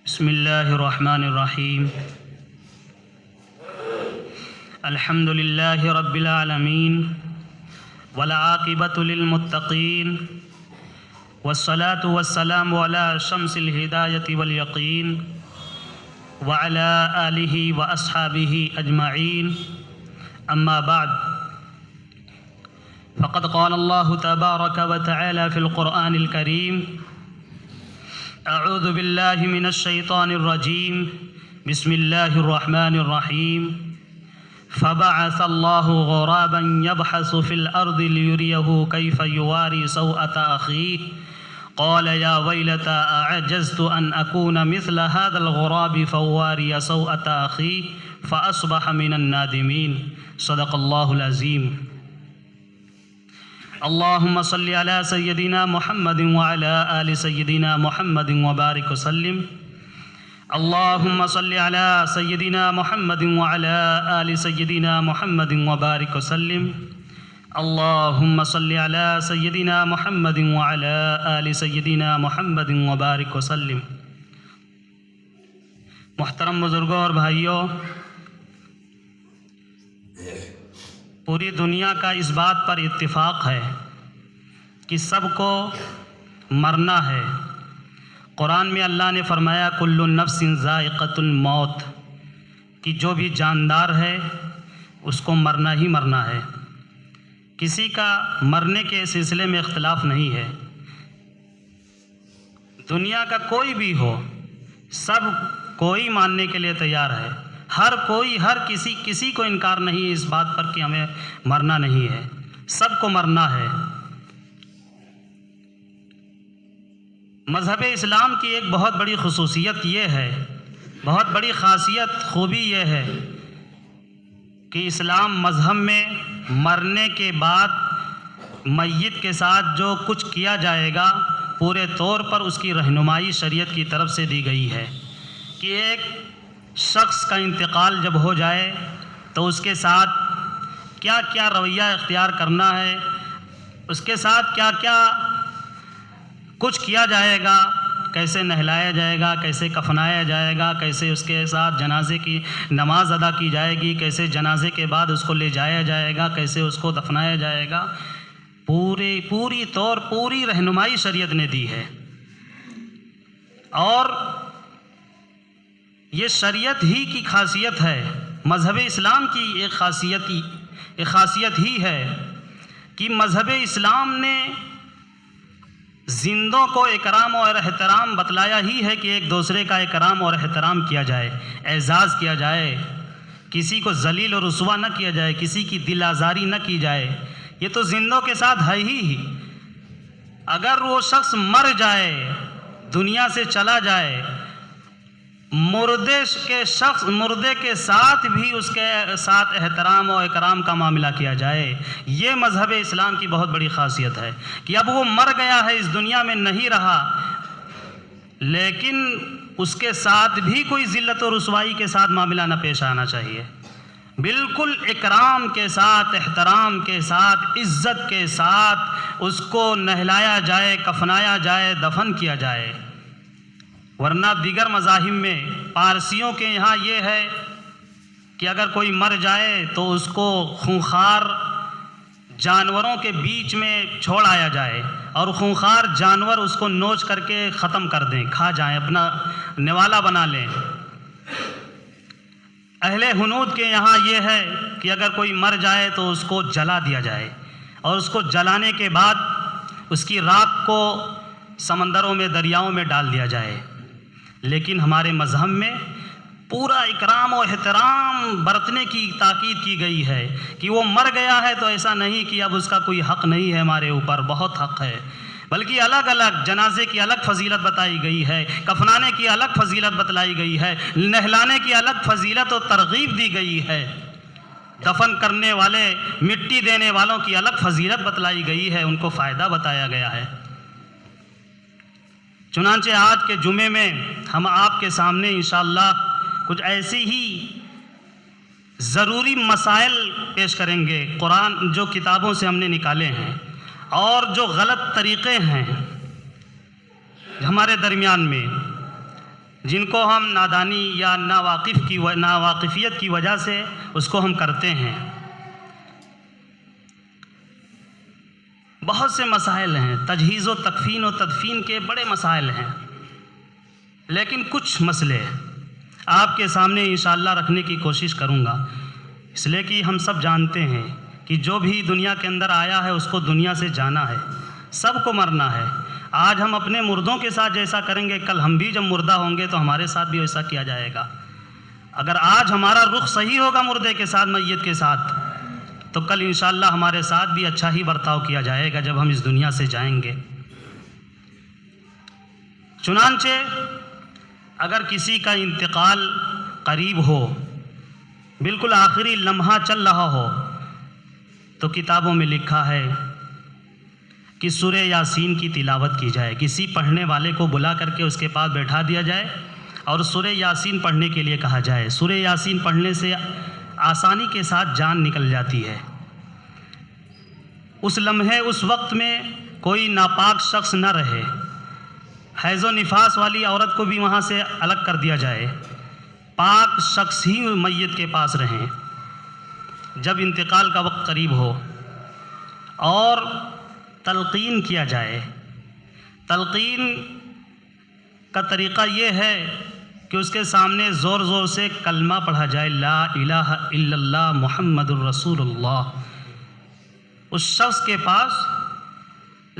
بسم اللہ الرحمن الرحیم الحمد للہ رب العالمین والعاقبۃ للمتقین والصلاة والسلام علی شمس الہدایۃ والیقین وعلی آلہ واصحابہ اجمعین اما بعد فقد قال اللہ تبارک وتعالی فی القرآن الکریم اعوذ باللہ من الشیطان الرجیم بسم اللہ الرحمن الرحیم فبعث اللہ غرابا يبحث في الأرض ليريه كيف يواري سوءة أخيه قال يا ويلتى أعجزت أن أكون مثل هذا الغراب فأواري سوءة أخي فأصبح من النادمين صدق الله العظيم اللهم صل على سيدنا محمد وعلى آل سيدنا محمد وبارك وسلم اللهم صل على سيدنا محمد وعلى آل سيدنا محمد وبارك وسلم اللهم صل على سيدنا محمد وعلى آل سيدنا محمد وبارك وسلم۔ محترم بزرگوں اور بھائیوں، پوری دنیا کا اس بات پر اتفاق ہے کہ سب کو مرنا ہے۔ قرآن میں اللہ نے فرمایا کل نفس ذائقۃ الموت، کہ جو بھی جاندار ہے اس کو مرنا ہی مرنا ہے۔ کسی کا مرنے کے سلسلے میں اختلاف نہیں ہے، دنیا کا کوئی بھی ہو، سب کوئی ماننے کے لیے تیار ہے۔ ہر کسی کو انکار نہیں ہے اس بات پر کہ ہمیں مرنا نہیں ہے، سب کو مرنا ہے۔ مذہب اسلام کی ایک بہت بڑی خصوصیت یہ ہے، بہت بڑی خاصیت خوبی یہ ہے کہ اسلام مذہب میں مرنے کے بعد میت کے ساتھ جو کچھ کیا جائے گا پورے طور پر اس کی رہنمائی شریعت کی طرف سے دی گئی ہے کہ ایک شخص کا انتقال جب ہو جائے تو اس کے ساتھ کیا کیا رویہ اختیار کرنا ہے، اس کے ساتھ کیا کیا کچھ کیا جائے گا، کیسے نہلایا جائے گا، کیسے کفنایا جائے گا، کیسے اس کے ساتھ جنازے کی نماز ادا کی جائے گی، کیسے جنازے کے بعد اس کو لے جایا جائے گا، کیسے اس کو دفنایا جائے گا، پوری رہنمائی شریعت نے دی ہے۔ اور یہ شریعت ہی کی خاصیت ہے، مذہب اسلام کی ایک خاصیت ہی ہے کہ مذہب اسلام نے زندوں کو اکرام اور احترام بتلایا ہی ہے کہ ایک دوسرے کا اکرام اور احترام کیا جائے، اعزاز کیا جائے، کسی کو ذلیل اور رسوا نہ کیا جائے، کسی کی دل آزاری نہ کی جائے۔ یہ تو زندوں کے ساتھ ہے ہی۔ اگر وہ شخص مر جائے، دنیا سے چلا جائے، مردے کے ساتھ بھی اس کے ساتھ احترام و اکرام کا معاملہ کیا جائے۔ یہ مذہب اسلام کی بہت بڑی خاصیت ہے کہ اب وہ مر گیا ہے، اس دنیا میں نہیں رہا، لیکن اس کے ساتھ بھی کوئی ذلت و رسوائی کے ساتھ معاملہ نہ پیش آنا چاہیے، بالکل اکرام کے ساتھ، احترام کے ساتھ، عزت کے ساتھ اس کو نہلایا جائے، کفنایا جائے، دفن کیا جائے۔ ورنہ دیگر مذاہب میں، پارسیوں کے یہاں یہ ہے کہ اگر کوئی مر جائے تو اس کو خونخوار جانوروں کے بیچ میں چھوڑ آیا جائے اور خونخوار جانور اس کو نوچ کر کے ختم کر دیں، کھا جائیں، اپنا نوالا بنا لیں۔ اہل ہنود کے یہاں یہ ہے کہ اگر کوئی مر جائے تو اس کو جلا دیا جائے اور اس کو جلانے کے بعد اس کی راکھ کو سمندروں میں، دریاؤں میں ڈال دیا جائے۔ لیکن ہمارے مذہب میں پورا اکرام و احترام برتنے کی تاکید کی گئی ہے کہ وہ مر گیا ہے تو ایسا نہیں کہ اب اس کا کوئی حق نہیں ہے ہمارے اوپر، بہت حق ہے، بلکہ الگ الگ جنازے کی الگ فضیلت بتائی گئی ہے، کفنانے کی الگ فضیلت بتلائی گئی ہے، نہلانے کی الگ فضیلت و ترغیب دی گئی ہے، دفن کرنے والے، مٹی دینے والوں کی الگ فضیلت بتلائی گئی ہے، ان کو فائدہ بتایا گیا ہے۔ چنانچہ آج کے جمعے میں ہم آپ کے سامنے انشاءاللہ کچھ ایسی ہی ضروری مسائل پیش کریں گے، قرآن جو کتابوں سے ہم نے نکالے ہیں، اور جو غلط طریقے ہیں ہمارے درمیان میں، جن کو ہم نادانی یا ناواقفیت کی وجہ سے اس کو ہم کرتے ہیں۔ بہت سے مسائل ہیں، تجہیز و تکفین و تدفین کے بڑے مسائل ہیں، لیکن کچھ مسئلے آپ کے سامنے انشاءاللہ رکھنے کی کوشش کروں گا، اس لیے کہ ہم سب جانتے ہیں کہ جو بھی دنیا کے اندر آیا ہے اس کو دنیا سے جانا ہے، سب کو مرنا ہے۔ آج ہم اپنے مردوں کے ساتھ جیسا کریں گے، کل ہم بھی جب مردہ ہوں گے تو ہمارے ساتھ بھی ویسا کیا جائے گا۔ اگر آج ہمارا رخ صحیح ہوگا مردے کے ساتھ، میت کے ساتھ، تو کل انشاءاللہ ہمارے ساتھ بھی اچھا ہی برتاؤ کیا جائے گا جب ہم اس دنیا سے جائیں گے۔ چنانچہ اگر کسی کا انتقال قریب ہو، بالکل آخری لمحہ چل رہا ہو، تو کتابوں میں لکھا ہے کہ سورہ یاسین کی تلاوت کی جائے، کسی پڑھنے والے کو بلا کر کے اس کے پاس بیٹھا دیا جائے اور سورہ یاسین پڑھنے کے لیے کہا جائے۔ سورہ یاسین پڑھنے سے آسانی کے ساتھ جان نکل جاتی ہے۔ اس لمحے، اس وقت میں کوئی ناپاک شخص نہ رہے، حیض و نفاس والی عورت کو بھی وہاں سے الگ کر دیا جائے، پاک شخص ہی میت کے پاس رہیں جب انتقال کا وقت قریب ہو، اور تلقین کیا جائے۔ تلقین کا طریقہ یہ ہے کہ اس کے سامنے زور زور سے کلمہ پڑھا جائے، لا الہ الا اللہ محمد الرسول اللہ۔ اس شخص کے پاس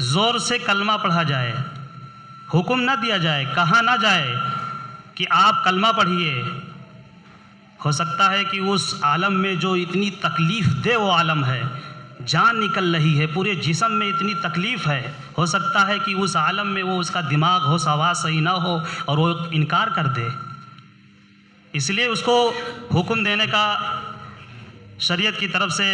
زور سے کلمہ پڑھا جائے، حکم نہ دیا جائے، کہا نہ جائے کہ آپ کلمہ پڑھیے۔ ہو سکتا ہے کہ اس عالم میں جو اتنی تکلیف دہ وہ عالم ہے، جان نکل رہی ہے، پورے جسم میں اتنی تکلیف ہے، ہو سکتا ہے کہ اس عالم میں وہ اس کا دماغ ہو، آواز صحیح نہ ہو اور وہ انکار کر دے۔ اس لیے اس کو حکم دینے کا شریعت کی طرف سے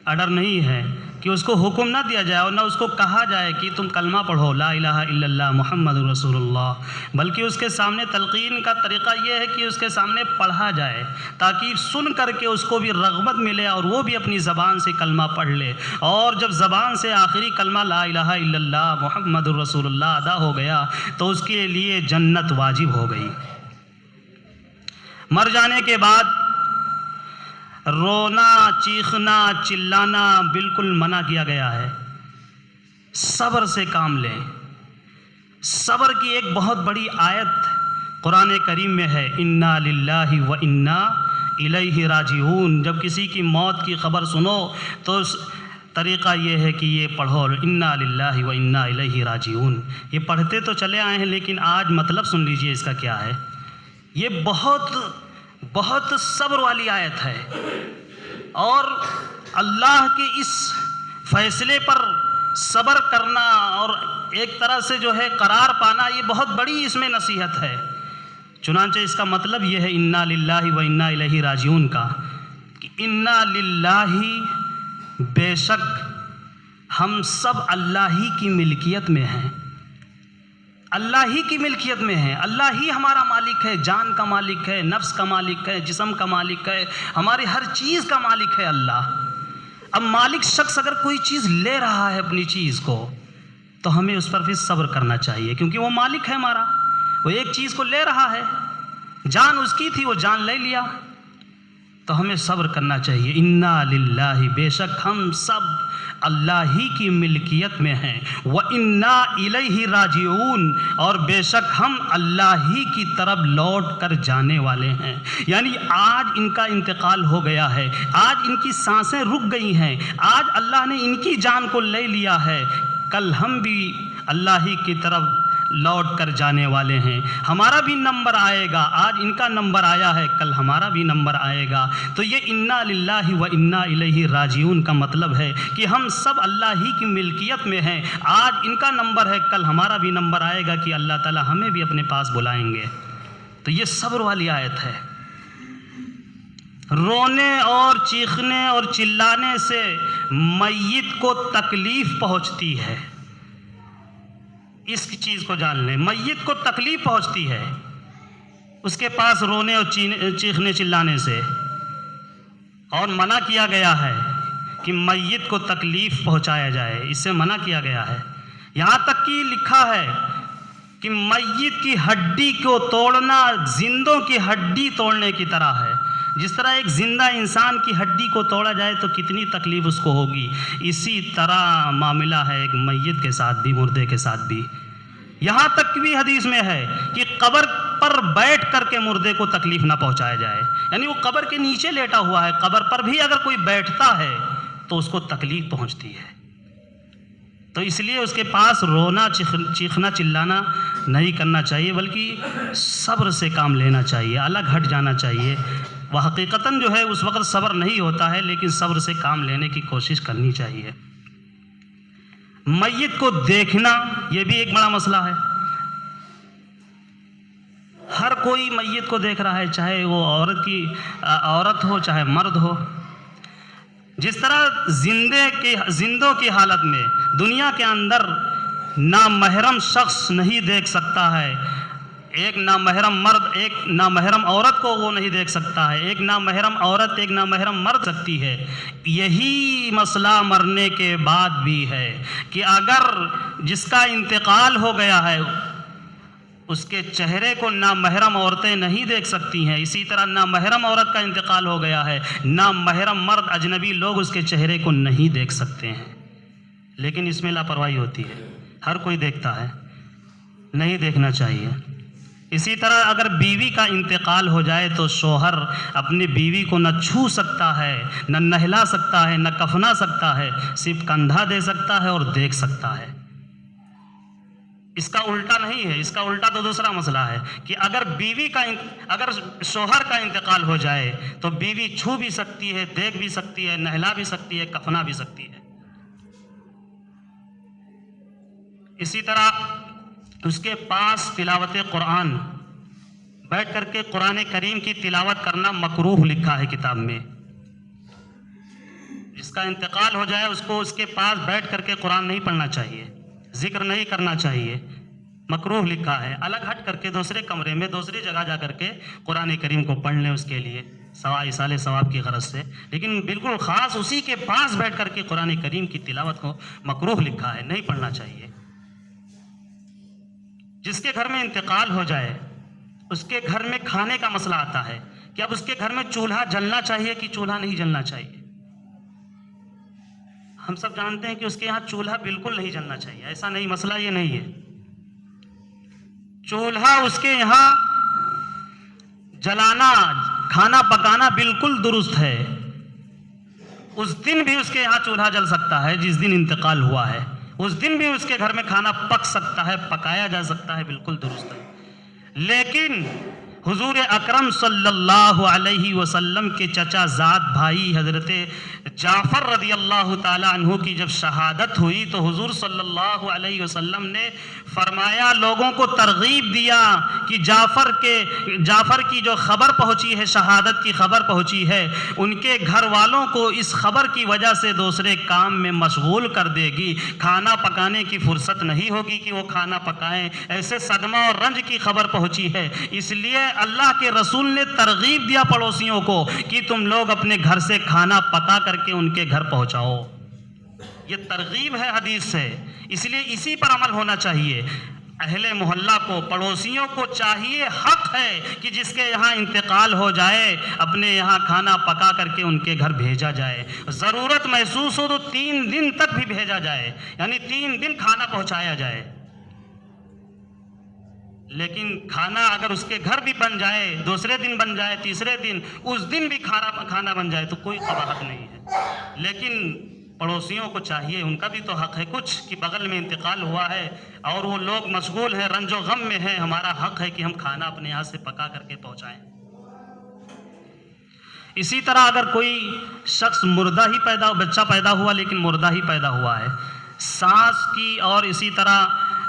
آرڈر نہیں ہے کہ اس کو حکم نہ دیا جائے اور نہ اس کو کہا جائے کہ تم کلمہ پڑھو، لا الہ الا اللہ محمد رسول اللہ، بلکہ اس کے سامنے تلقین کا طریقہ یہ ہے کہ اس کے سامنے پڑھا جائے تاکہ سن کر کے اس کو بھی رغبت ملے اور وہ بھی اپنی زبان سے کلمہ پڑھ لے۔ اور جب زبان سے آخری کلمہ لا الہ الا اللہ محمد رسول اللہ ادا ہو گیا تو اس کے لیے جنت واجب ہو گئی۔ مر جانے کے بعد رونا، چیخنا، چلانا بالکل منع کیا گیا ہے۔ صبر سے کام لیں۔ صبر کی ایک بہت بڑی آیت قرآن کریم میں ہے، انا للہ و انا الیہ راجعون۔ جب کسی کی موت کی خبر سنو تو طریقہ یہ ہے کہ یہ پڑھو، انا للہ و انا الیہ راجعون۔ یہ پڑھتے تو چلے آئے ہیں، لیکن آج مطلب سن لیجئے اس کا کیا ہے۔ یہ بہت صبر والی آیت ہے، اور اللہ کے اس فیصلے پر صبر کرنا اور ایک طرح سے جو ہے قرار پانا، یہ بہت بڑی اس میں نصیحت ہے۔ چنانچہ اس کا مطلب یہ ہے انا للہ و انا الیہ راجعون کا، کہ انا للہ، بے شک ہم سب اللہ ہی کی ملکیت میں ہیں، اللہ ہی کی ملکیت میں ہیں، اللہ ہی ہمارا مالک ہے، جان کا مالک ہے، نفس کا مالک ہے، جسم کا مالک ہے، ہماری ہر چیز کا مالک ہے اللہ۔ اب مالک شخص اگر کوئی چیز لے رہا ہے اپنی چیز کو، تو ہمیں اس پر پھر صبر کرنا چاہیے، کیونکہ وہ مالک ہے ہمارا، وہ ایک چیز کو لے رہا ہے، جان اس کی تھی، وہ جان لے لیا، تو ہمیں صبر کرنا چاہیے۔ انا للہ، بے شک ہم سب اللہ ہی کی ملکیت میں ہیں، وَإِنَّا إِلَيْهِ راجعون، اور بے شک ہم اللہ ہی کی طرف لوٹ کر جانے والے ہیں۔ یعنی آج ان کا انتقال ہو گیا ہے، آج ان کی سانسیں رک گئی ہیں، آج اللہ نے ان کی جان کو لے لیا ہے، کل ہم بھی اللہ ہی کی طرف لوٹ کر جانے والے ہیں، ہمارا بھی نمبر آئے گا، آج ان کا نمبر آیا ہے، کل ہمارا بھی نمبر آئے گا۔ تو یہ انا للہ و انا الیہ راجعون کا مطلب ہے کہ ہم سب اللہ ہی کی ملکیت میں ہیں، آج ان کا نمبر ہے، کل ہمارا بھی نمبر آئے گا کہ اللہ تعالی ہمیں بھی اپنے پاس بلائیں گے۔ تو یہ صبر والی آیت ہے۔ رونے اور چیخنے اور چلانے سے میت کو تکلیف پہنچتی ہے، اس چیز کو جان لیں، میت کو تکلیف پہنچتی ہے اس کے پاس رونے اور چیخنے چلانے سے، اور منع کیا گیا ہے کہ میت کو تکلیف پہنچایا جائے، اس سے منع کیا گیا ہے۔ یہاں تک کہ لکھا ہے کہ میت کی ہڈی کو توڑنا زندوں کی ہڈی توڑنے کی طرح ہے۔ جس طرح ایک زندہ انسان کی ہڈی کو توڑا جائے تو کتنی تکلیف اس کو ہوگی، اسی طرح معاملہ ہے ایک میت کے ساتھ بھی، مردے کے ساتھ بھی۔ یہاں تک بھی حدیث میں ہے کہ قبر پر بیٹھ کر کے مردے کو تکلیف نہ پہنچایا جائے، یعنی وہ قبر کے نیچے لیٹا ہوا ہے، قبر پر بھی اگر کوئی بیٹھتا ہے تو اس کو تکلیف پہنچتی ہے۔ تو اس لیے اس کے پاس رونا چیخنا چلانا نہیں کرنا چاہیے، بلکہ صبر سے کام لینا چاہیے، الگ ہٹ جانا چاہیے۔ وہ حقیقتاً جو ہے اس وقت صبر نہیں ہوتا ہے، لیکن صبر سے کام لینے کی کوشش کرنی چاہیے۔ میت کو دیکھنا یہ بھی ایک بڑا مسئلہ ہے۔ ہر کوئی میت کو دیکھ رہا ہے، چاہے وہ عورت ہو چاہے مرد ہو۔ جس طرح زندوں کی حالت میں دنیا کے اندر نامحرم شخص نہیں دیکھ سکتا ہے، ایک نامحرم مرد ایک نامحرم عورت کو وہ نہیں دیکھ سکتا ہے، ایک نامحرم عورت ایک نامحرم مرد سکتی ہے، یہی مسئلہ مرنے کے بعد بھی ہے کہ اگر جس کا انتقال ہو گیا ہے اس کے چہرے کو نامحرم عورتیں نہیں دیکھ سکتی ہیں، اسی طرح نامحرم عورت کا انتقال ہو گیا ہے، نامحرم مرد اجنبی لوگ اس کے چہرے کو نہیں دیکھ سکتے ہیں، لیکن اس میں لاپرواہی ہوتی ہے۔ ہر کوئی دیکھتا ہے، نہیں دیکھنا چاہیے۔ اسی طرح اگر بیوی کا انتقال ہو جائے تو شوہر اپنی بیوی کو نہ چھو سکتا ہے، نہ نہلا سکتا ہے، نہ کفنا سکتا ہے، صرف کندھا دے سکتا ہے اور دیکھ سکتا ہے۔ اس کا الٹا نہیں ہے، اس کا الٹا تو دوسرا مسئلہ ہے کہ اگر شوہر کا انتقال ہو جائے تو بیوی چھو بھی سکتی ہے، دیکھ بھی سکتی ہے، نہلا بھی سکتی ہے، کفنا بھی سکتی ہے۔ اسی طرح اس کے پاس تلاوت قرآن بیٹھ کر کے قرآن کریم کی تلاوت کرنا مکروہ لکھا ہے کتاب میں۔ جس کا انتقال ہو جائے اس کو اس کے پاس بیٹھ کر کے قرآن نہیں پڑھنا چاہیے، ذکر نہیں کرنا چاہیے، مکروہ لکھا ہے۔ الگ ہٹ کر کے دوسرے کمرے میں دوسری جگہ جا کر کے قرآن کریم کو پڑھ لیں اس کے لیے ایصال ثواب کی غرض سے، لیکن بالکل خاص اسی کے پاس بیٹھ کر کے قرآن کریم کی تلاوت کو مکروہ لکھا ہے، نہیں پڑھنا چاہیے۔ جس کے گھر میں انتقال ہو جائے اس کے گھر میں کھانے کا مسئلہ آتا ہے کہ اب اس کے گھر میں چولہا جلنا چاہیے کہ چولہا نہیں جلنا چاہیے۔ ہم سب جانتے ہیں کہ اس کے یہاں چولہا بالکل نہیں جلنا چاہیے، ایسا نہیں، مسئلہ یہ نہیں ہے۔ چولہا اس کے یہاں جلانا، کھانا پکانا بالکل درست ہے، اس دن بھی اس کے یہاں چولہا جل سکتا ہے جس دن انتقال ہوا ہے، اس دن بھی اس کے گھر میں کھانا پک سکتا ہے، پکایا جا سکتا ہے، بالکل درست ہے۔ لیکن حضور اکرم صلی اللہ علیہ وسلم کے چچا زاد بھائی حضرت جعفر رضی اللہ تعالی عنہ کی جب شہادت ہوئی تو حضور صلی اللہ علیہ وسلم نے فرمایا، لوگوں کو ترغیب دیا کہ جعفر کی جو خبر پہنچی ہے، شہادت کی خبر پہنچی ہے، ان کے گھر والوں کو اس خبر کی وجہ سے دوسرے کام میں مشغول کر دے گی، کھانا پکانے کی فرصت نہیں ہوگی کہ وہ کھانا پکائیں، ایسے صدمہ اور رنج کی خبر پہنچی ہے۔ اس لیے اللہ کے رسول نے ترغیب دیا پڑوسیوں کو کہ تم لوگ اپنے گھر سے کھانا پکا کر کے ان کے گھر پہنچاؤ۔ یہ ترغیب ہے حدیث سے، اس لیے اسی پر عمل ہونا چاہیے۔ اہل محلہ کو، پڑوسیوں کو چاہیے، حق ہے کہ جس کے یہاں انتقال ہو جائے اپنے یہاں کھانا پکا کر کے ان کے گھر بھیجا جائے، ضرورت محسوس ہو تو 3 دن تک بھی بھیجا جائے، یعنی 3 دن کھانا پہنچایا جائے۔ لیکن کھانا اگر اس کے گھر بھی بن جائے، دوسرے دن بن جائے، تیسرے دن، اس دن بھی کھانا بن جائے تو کوئی قباحت نہیں ہے۔ لیکن پڑوسیوں کو چاہیے، ان کا بھی تو حق ہے کچھ، کہ بغل میں انتقال ہوا ہے اور وہ لوگ مشغول ہیں، رنج و غم میں ہیں، ہمارا حق ہے کہ ہم کھانا اپنے یہاں سے پکا کر کے پہنچائیں۔ اسی طرح اگر کوئی شخص بچہ پیدا ہوا لیکن مردہ ہی پیدا ہوا ہے، سانس کی اور اسی طرح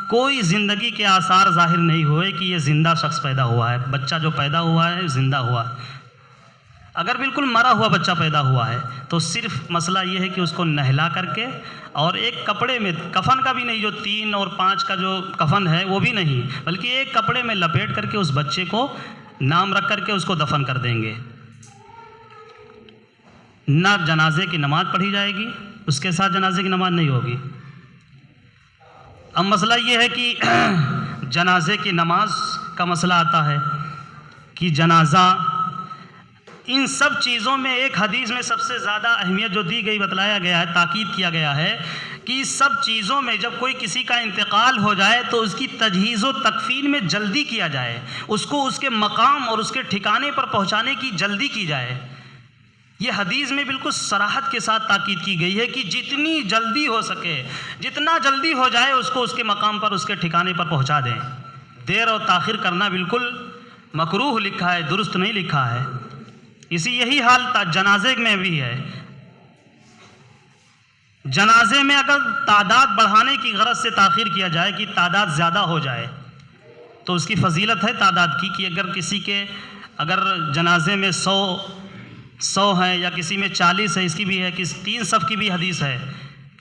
کوئی زندگی کے آثار ظاہر نہیں ہوئے کہ یہ زندہ شخص پیدا ہوا ہے، بچہ جو پیدا ہوا ہے زندہ ہوا، اگر بالکل مرا ہوا بچہ پیدا ہوا ہے تو صرف مسئلہ یہ ہے کہ اس کو نہلا کر کے اور ایک کپڑے میں، کفن کا بھی نہیں، جو 3 اور 5 کا جو کفن ہے وہ بھی نہیں، بلکہ ایک کپڑے میں لپیٹ کر کے اس بچے کو نام رکھ کر کے اس کو دفن کر دیں گے۔ نہ جنازے کی نماز پڑھی جائے گی، اس کے ساتھ جنازے کی نماز نہیں ہوگی۔ اب مسئلہ یہ ہے کہ جنازے کی نماز کا مسئلہ آتا ہے کہ جنازہ، ان سب چیزوں میں ایک حدیث میں سب سے زیادہ اہمیت جو دی گئی، بتلایا گیا ہے، تاکید کیا گیا ہے کہ اس سب چیزوں میں جب کوئی کسی کا انتقال ہو جائے تو اس کی تجہیز و تکفین میں جلدی کیا جائے، اس کو اس کے مقام اور اس کے ٹھکانے پر پہنچانے کی جلدی کی جائے۔ یہ حدیث میں بالکل صراحت کے ساتھ تاکید کی گئی ہے کہ جتنی جلدی ہو سکے، جتنا جلدی ہو جائے اس کو اس کے مقام پر، اس کے ٹھکانے پر پہنچا دیں۔ دیر اور تاخیر کرنا بالکل مکروہ لکھا ہے، درست نہیں لکھا ہے۔ یہی حال جنازے میں بھی ہے۔ جنازے میں اگر تعداد بڑھانے کی غرض سے تاخیر کیا جائے کہ تعداد زیادہ ہو جائے تو اس کی فضیلت ہے تعداد کی، کہ اگر کسی کے جنازے میں 100 ہیں یا کسی میں 40 ہے، اس کی بھی ہے کہ 3 صف کی بھی حدیث ہے،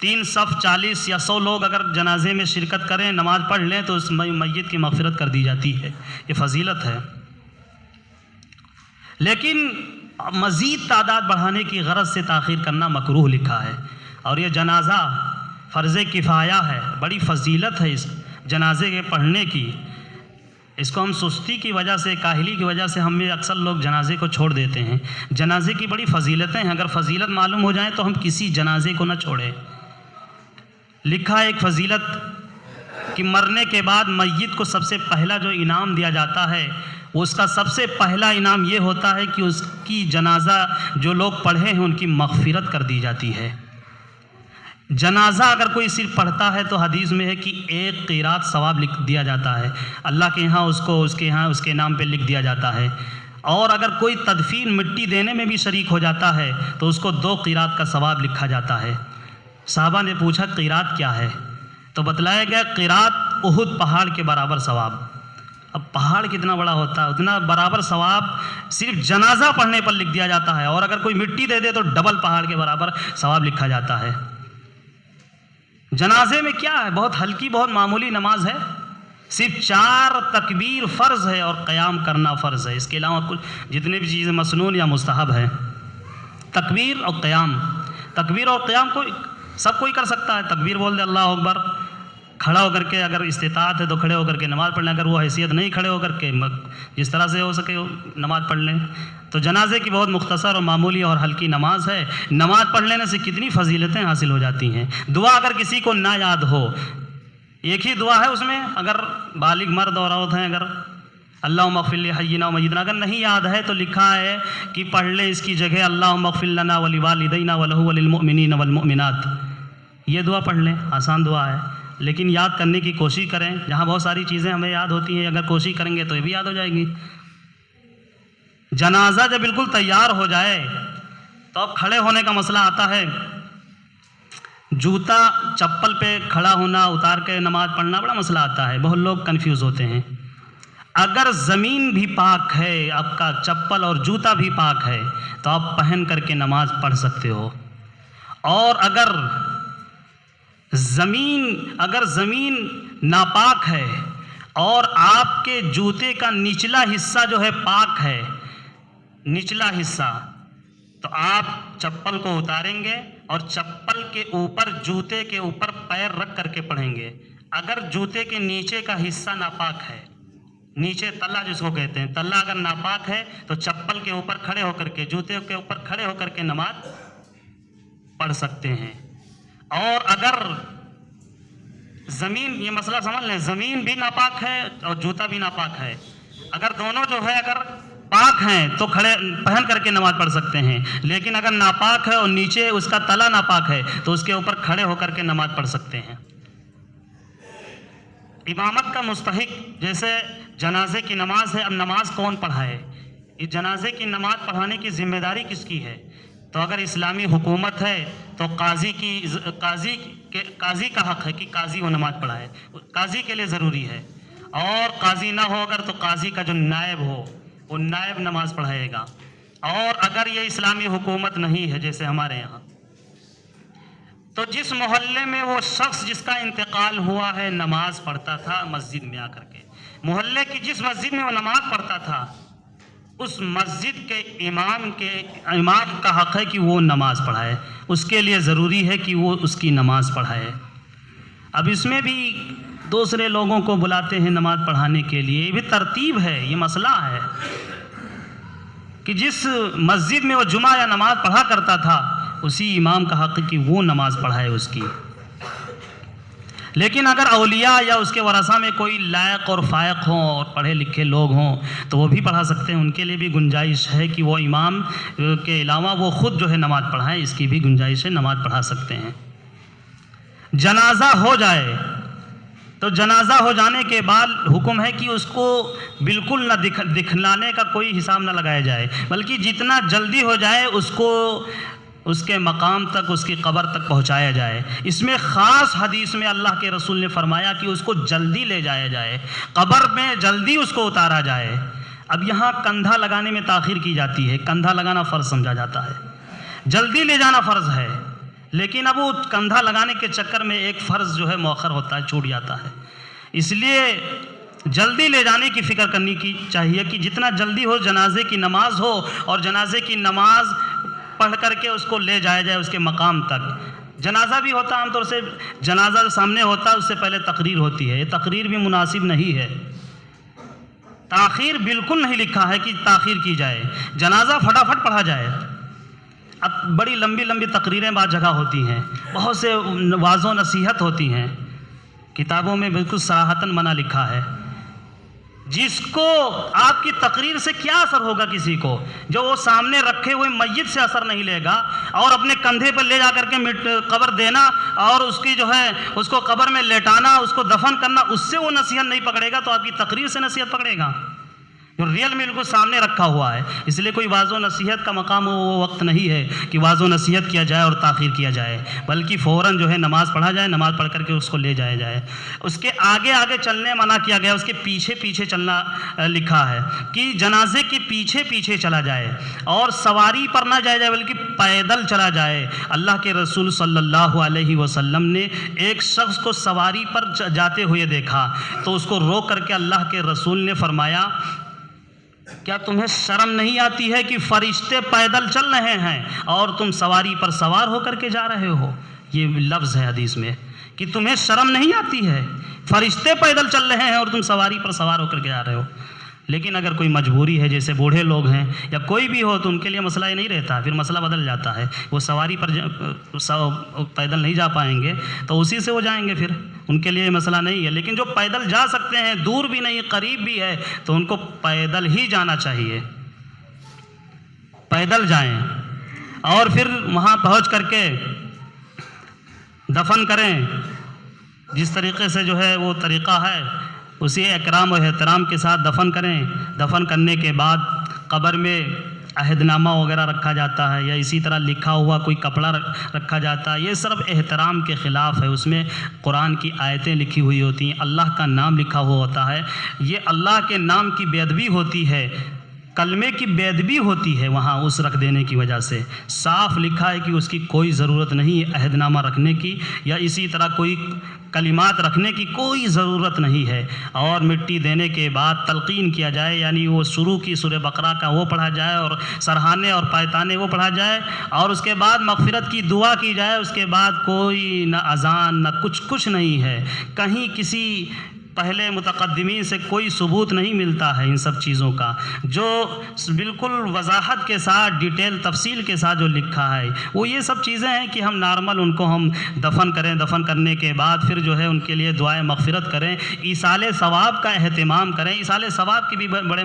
3 صف 40 یا 100 لوگ اگر جنازے میں شرکت کریں، نماز پڑھ لیں تو اس میت کی مغفرت کر دی جاتی ہے، یہ فضیلت ہے۔ لیکن مزید تعداد بڑھانے کی غرض سے تاخیر کرنا مکروہ لکھا ہے، اور یہ جنازہ فرض کفایہ ہے، بڑی فضیلت ہے اس جنازے کے پڑھنے کی۔ اس کو ہم سستی کی وجہ سے، کاہلی کی وجہ سے ہم میں اکثر لوگ جنازے کو چھوڑ دیتے ہیں۔ جنازے کی بڑی فضیلتیں ہیں، اگر فضیلت معلوم ہو جائیں تو ہم کسی جنازے کو نہ چھوڑیں۔ لکھا ہے ایک فضیلت کہ مرنے کے بعد میت کو سب سے پہلا جو انعام دیا جاتا ہے، اس کا سب سے پہلا انعام یہ ہوتا ہے کہ اس کی جنازہ جو لوگ پڑھے ہیں ان کی مغفرت کر دی جاتی ہے۔ جنازہ اگر کوئی صرف پڑھتا ہے تو حدیث میں ہے کہ 1 قیرات ثواب لکھ دیا جاتا ہے، اللہ کے ہاں اس کو اس کے نام پہ لکھ دیا جاتا ہے۔ اور اگر کوئی تدفین مٹی دینے میں بھی شریک ہو جاتا ہے تو اس کو 2 قیرات کا ثواب لکھا جاتا ہے۔ صحابہ نے پوچھا قیرات کیا ہے؟ تو بتلایا گیا قیرات احد پہاڑ کے برابر ثواب۔ اب پہاڑ کتنا بڑا ہوتا ہے، اتنا برابر ثواب صرف جنازہ پڑھنے پر لکھ دیا جاتا ہے، اور اگر کوئی مٹی دے دے تو ڈبل پہاڑ کے برابر ثواب لکھا جاتا ہے۔ جنازے میں کیا ہے؟ بہت ہلکی، بہت معمولی نماز ہے، صرف 4 تکبیر فرض ہے اور قیام کرنا فرض ہے، اس کے علاوہ کچھ جتنے بھی چیزیں مسنون یا مستحب ہیں۔ تکبیر اور قیام، تکبیر اور قیام کو سب کوئی کر سکتا ہے، تکبیر بول دے اللہ اکبر، کھڑا ہو کر کے اگر استطاعت ہے تو کھڑے ہو کر کے نماز پڑھ لیں، اگر وہ حیثیت نہیں کھڑے ہو کر کے جس طرح سے ہو سکے نماز پڑھ لیں۔ تو جنازے کی بہت مختصر اور معمولی اور ہلکی نماز ہے، نماز پڑھ لینے سے کتنی فضیلتیں حاصل ہو جاتی ہیں۔ دعا اگر کسی کو نہ یاد ہو، ایک ہی دعا ہے اس میں، اگر بالغ مرد اور عورت ہیں، اگر اللہم اغفر لحینا ومیتنا اگر نہیں یاد ہے تو لکھا ہے کہ پڑھ لیں اس کی جگہ اللہم اغفر لنا ولوالدینا ولہ وللمؤمنین والمؤمنات، یہ دعا پڑھ لیں، آسان دعا ہے، لیکن یاد کرنے کی کوشش کریں۔ جہاں بہت ساری چیزیں ہمیں یاد ہوتی ہیں، اگر کوشش کریں گے تو یہ بھی یاد ہو جائے گی۔ جنازہ جب بالکل تیار ہو جائے تو اب کھڑے ہونے کا مسئلہ آتا ہے۔ جوتا چپل پہ کھڑا ہونا، اتار کے نماز پڑھنا بڑا مسئلہ آتا ہے، بہت لوگ کنفیوز ہوتے ہیں۔ اگر زمین بھی پاک ہے، آپ کا چپل اور جوتا بھی پاک ہے تو آپ پہن کر کے نماز پڑھ سکتے ہو، اور اگر زمین ناپاک ہے اور آپ کے جوتے کا نچلا حصہ جو ہے پاک ہے، نچلا حصہ، تو آپ چپل کو اتاریں گے اور چپل کے اوپر، جوتے کے اوپر پیر رکھ کر کے پڑھیں گے۔ اگر جوتے کے نیچے کا حصہ ناپاک ہے، نیچے تلا جس کو کہتے ہیں، تلا اگر ناپاک ہے تو چپل کے اوپر کھڑے ہو کر کے، جوتے کے اوپر کھڑے ہو کر کے نماز پڑھ سکتے ہیں۔ اور اگر زمین، یہ مسئلہ سمجھ لیں، زمین بھی ناپاک ہے اور جوتا بھی ناپاک ہے، اگر دونوں جو ہے اگر پاک ہیں تو کھڑے پہن کر کے نماز پڑھ سکتے ہیں، لیکن اگر ناپاک ہے اور نیچے اس کا تلا ناپاک ہے تو اس کے اوپر کھڑے ہو کر کے نماز پڑھ سکتے ہیں۔ امامت کا مستحق جیسے جنازے کی نماز ہے، اب نماز کون پڑھائے؟ اس جنازے کی نماز پڑھانے کی ذمہ داری کس کی ہے؟ تو اگر اسلامی حکومت ہے تو قاضی کا حق ہے کہ قاضی وہ نماز پڑھائے، قاضی کے لیے ضروری ہے، اور قاضی نہ ہو اگر تو قاضی کا جو نائب ہو وہ نائب نماز پڑھائے گا۔ اور اگر یہ اسلامی حکومت نہیں ہے جیسے ہمارے یہاں، تو جس محلے میں وہ شخص جس کا انتقال ہوا ہے نماز پڑھتا تھا مسجد میں آ کر کے، محلے کی جس مسجد میں وہ نماز پڑھتا تھا اس مسجد کے امام کا حق ہے کہ وہ نماز پڑھائے، اس کے لیے ضروری ہے کہ وہ اس کی نماز پڑھائے۔ اب اس میں بھی دوسرے لوگوں کو بلاتے ہیں نماز پڑھانے کے لیے. یہ بھی ترتیب ہے, یہ مسئلہ ہے کہ جس مسجد میں وہ جمعہ یا نماز پڑھا کرتا تھا اسی امام کا حق کہ وہ نماز پڑھائے اس کی. لیکن اگر اولیاء یا اس کے ورثہ میں کوئی لائق اور فائق ہوں اور پڑھے لکھے لوگ ہوں تو وہ بھی پڑھا سکتے ہیں. ان کے لیے بھی گنجائش ہے کہ وہ امام کے علاوہ وہ خود جو ہے نماز پڑھائیں. اس کی بھی گنجائش ہے, نماز پڑھا سکتے ہیں. جنازہ ہو جائے تو جنازہ ہو جانے کے بعد حکم ہے کہ اس کو بالکل نہ دکھلانے کا کوئی حساب نہ لگایا جائے, بلکہ جتنا جلدی ہو جائے اس کو اس کے مقام تک, اس کی قبر تک پہنچایا جائے. اس میں خاص حدیث میں اللہ کے رسول نے فرمایا کہ اس کو جلدی لے جایا جائے, قبر میں جلدی اس کو اتارا جائے. اب یہاں کندھا لگانے میں تاخیر کی جاتی ہے. کندھا لگانا فرض سمجھا جاتا ہے, جلدی لے جانا فرض ہے, لیکن اب وہ کندھا لگانے کے چکر میں ایک فرض جو ہے مؤخر ہوتا ہے, چھوٹ جاتا ہے. اس لیے جلدی لے جانے کی فکر کرنی کی چاہیے کہ جتنا جلدی ہو جنازے کی نماز ہو اور جنازے کی نماز پڑھ کر کے اس کو لے جایا جائے اس کے مقام تک. جنازہ بھی ہوتا عام طور سے, جنازہ سامنے ہوتا ہے اس سے پہلے تقریر ہوتی ہے. یہ تقریر بھی مناسب نہیں ہے, تاخیر بالکل نہیں لکھا ہے کہ تاخیر کی جائے. جنازہ فٹافٹ پڑھا جائے. اب بڑی لمبی لمبی تقریریں بعض جگہ ہوتی ہیں, بہت سے واعظ و نصیحت ہوتی ہیں, کتابوں میں بالکل صراحتاً منع لکھا ہے. جس کو آپ کی تقریر سے کیا اثر ہوگا, کسی کو جو وہ سامنے رکھے ہوئے میت سے اثر نہیں لے گا, اور اپنے کندھے پر لے جا کر کے قبر دینا اور اس کی جو ہے اس کو قبر میں لیٹانا, اس کو دفن کرنا, اس سے وہ نصیحت نہیں پکڑے گا تو آپ کی تقریر سے نصیحت پکڑے گا جو ریئل میں بالکل سامنے رکھا ہوا ہے. اس لیے کوئی واعظ و نصیحت کا مقام وہ وقت نہیں ہے کہ واعظ و نصیحت کیا جائے اور تاخیر کیا جائے, بلکہ فوراً جو ہے نماز پڑھا جائے, نماز پڑھ کر کے اس کو لے جایا جائے. اس کے آگے آگے چلنے منع کیا گیا, اس کے پیچھے پیچھے چلنا لکھا ہے کہ جنازے کے پیچھے پیچھے چلا جائے اور سواری پر نہ جایا جائے بلکہ پیدل چلا جائے. اللہ کے رسول صلی اللہ علیہ وسلم نے ایک شخص کو سواری پر جاتے ہوئے دیکھا تو اس کو روک کر کے اللہ کے رسول نے فرمایا, کیا تمہیں شرم نہیں آتی ہے کہ فرشتے پیدل چل رہے ہیں اور تم سواری پر سوار ہو کر کے جا رہے ہو؟ یہ لفظ ہے حدیث میں کہ تمہیں شرم نہیں آتی ہے, فرشتے پیدل چل رہے ہیں اور تم سواری پر سوار ہو کر کے جا رہے ہو. لیکن اگر کوئی مجبوری ہے, جیسے بوڑھے لوگ ہیں یا کوئی بھی ہو, تو ان کے لیے مسئلہ یہ نہیں رہتا, پھر مسئلہ بدل جاتا ہے. وہ سواری پر پیدل نہیں جا پائیں گے تو اسی سے وہ جائیں گے, پھر ان کے لیے مسئلہ نہیں ہے. لیکن جو پیدل جا سکتے ہیں, دور بھی نہیں قریب بھی ہے, تو ان کو پیدل ہی جانا چاہیے, پیدل جائیں اور پھر وہاں پہنچ کر کے دفن کریں. جس طریقے سے جو ہے وہ طریقہ ہے اسی اکرام و احترام کے ساتھ دفن کریں. دفن کرنے کے بعد قبر میں عہد نامہ وغیرہ رکھا جاتا ہے یا اسی طرح لکھا ہوا کوئی کپڑا رکھا جاتا ہے. یہ سب احترام کے خلاف ہے. اس میں قرآن کی آیتیں لکھی ہوئی ہوتی ہیں, اللہ کا نام لکھا ہوا ہوتا ہے. یہ اللہ کے نام کی بے ادبی ہوتی ہے, کلمے کی بے ادبی ہوتی ہے. وہاں اس رکھ دینے کی وجہ سے صاف لکھا ہے کہ اس کی کوئی ضرورت نہیں ہے عہد نامہ رکھنے کی, یا اسی طرح کوئی کلمات رکھنے کی کوئی ضرورت نہیں ہے. اور مٹی دینے کے بعد تلقین کیا جائے, یعنی وہ شروع کی سورہ بقرہ کا وہ پڑھا جائے اور سرہانے اور پایتانے وہ پڑھا جائے, اور اس کے بعد مغفرت کی دعا کی جائے. اس کے بعد کوئی نہ اذان نہ کچھ نہیں ہے. کہیں کسی پہلے متقدمین سے کوئی ثبوت نہیں ملتا ہے ان سب چیزوں کا, جو بالکل وضاحت کے ساتھ ڈیٹیل تفصیل کے ساتھ جو لکھا ہے وہ یہ سب چیزیں ہیں کہ ہم نارمل ان کو ہم دفن کریں. دفن کرنے کے بعد پھر جو ہے ان کے لیے دعائیں مغفرت کریں, ایصال ثواب کا اہتمام کریں. ایصال ثواب کی بھی بڑی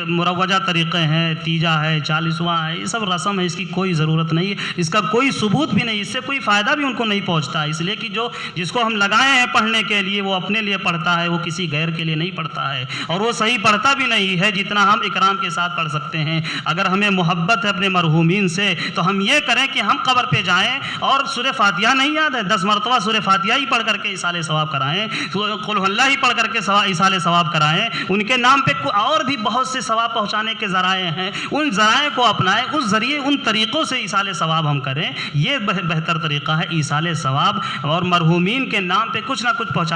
مروجہ طریقے ہیں, تیجا ہے, 40واں ہے, یہ سب رسم ہے, اس کی کوئی ضرورت نہیں, اس کا کوئی ثبوت بھی نہیں, اس سے کوئی فائدہ بھی ان کو نہیں پہنچتا. اس لیے کہ جس کو ہم لگائے ہیں پڑھنے کے لیے وہ اپنے لیے پڑھتا ہے, وہ کسی غیر کے لیے نہیں پڑھتا ہے, اور وہ صحیح پڑھتا بھی نہیں ہے جتنا ہم اکرام کے ساتھ پڑھ سکتے ہیں. اگر ہمیں محبت ہے اپنے مرحومین سے تو ہم یہ کریں کہ ہم قبر پہ جائیں اور سورہ فاتحہ نہیں یاد ہے 10 مرتبہ سورہ فاتحہ ہی پڑھ کر کے ایصال ثواب کرائیں, قل هو اللہ ہی پڑھ کر کے ایصال ثواب کرائیں. ان کے نام پہ اور بھی بہت سے ثواب پہنچانے کے ذرائع ہیں, ان ذرائع کو اپنائیں, اس ذریعے ان طریقوں سے ایصال ثواب ہم کریں. یہ بہتر طریقہ ہے ایصال ثواب, اور مرحومین کے نام پہ کچھ نہ کچھ پہنچا